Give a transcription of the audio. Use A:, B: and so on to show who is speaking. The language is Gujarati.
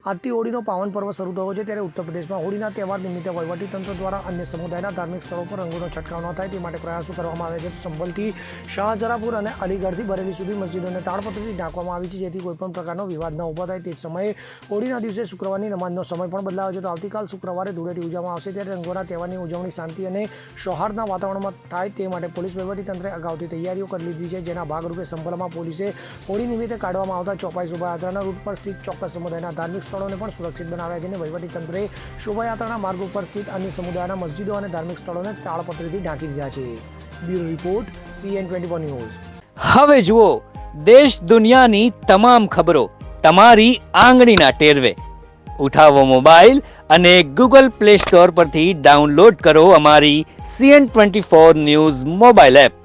A: આજથી હોળીનો પાવન પર્વ શરૂ થયો છે, ત્યારે ઉત્તર પ્રદેશમાં હોળીના તહેવાર નિમિત્તે વહીવટીતંત્ર દ્વારા અન્ય સમુદાયના ધાર્મિક સ્થળો પર રંગોનો છંટકાવ ન થાય તે માટે પ્રયાસો કરવામાં આવ્યા છે. સંભલથી શાહજહાપુર અને અલીગઢથી બરેલી સુધી મસ્જિદોને તાળપત્રીથી ઢાંકવામાં આવી છે, જેથી કોઈપણ પ્રકારનો વિવાદ ન ઊભો થાય. તે જ સમયે હોળીના દિવસે શુક્રવારની નમાઝનો સમય પણ બદલાયો છે. તો આવતીકાલ શુક્રવારે ધૂળેટી ઉજવવામાં આવશે, ત્યારે રંગોના તહેવારની ઉજવણી શાંતિ અને સૌહાર્દના વાતાવરણમાં થાય તે માટે પોલીસ વહીવટીતંત્રે અગાઉથી તૈયારીઓ કરી લીધી છે, જેના ભાગરૂપે સંભલમાં પોલીસે હોળી નિમિત્તે કાઢવામાં આવતા ચોપાઈ શોભાયાત્રાના રૂટ પર સ્થિત ચોક્કસ સમુદાયના ધાર્મિક સ્થળોને પણ સુરક્ષિત બનાવ્યા છે. અને વહીવટીતંત્રે શોભાયાત્રાના માર્ગો પર સ્થિત અન્ય સમુદાયના મસ્જિદો અને ધાર્મિક સ્થળોને તાળપત્રીથી ઢાંકી દીધા છે. Bureau report CN24 news.
B: હવે જુઓ દેશ દુનિયાની તમામ ખબરો તમારી આંગળીના ટેરવે. ઉઠાવો મોબાઈલ અને ગૂગલ પ્લે સ્ટોર પરથી ડાઉનલોડ કરો અમારી CN24 ન્યૂઝ મોબાઈલ એપ.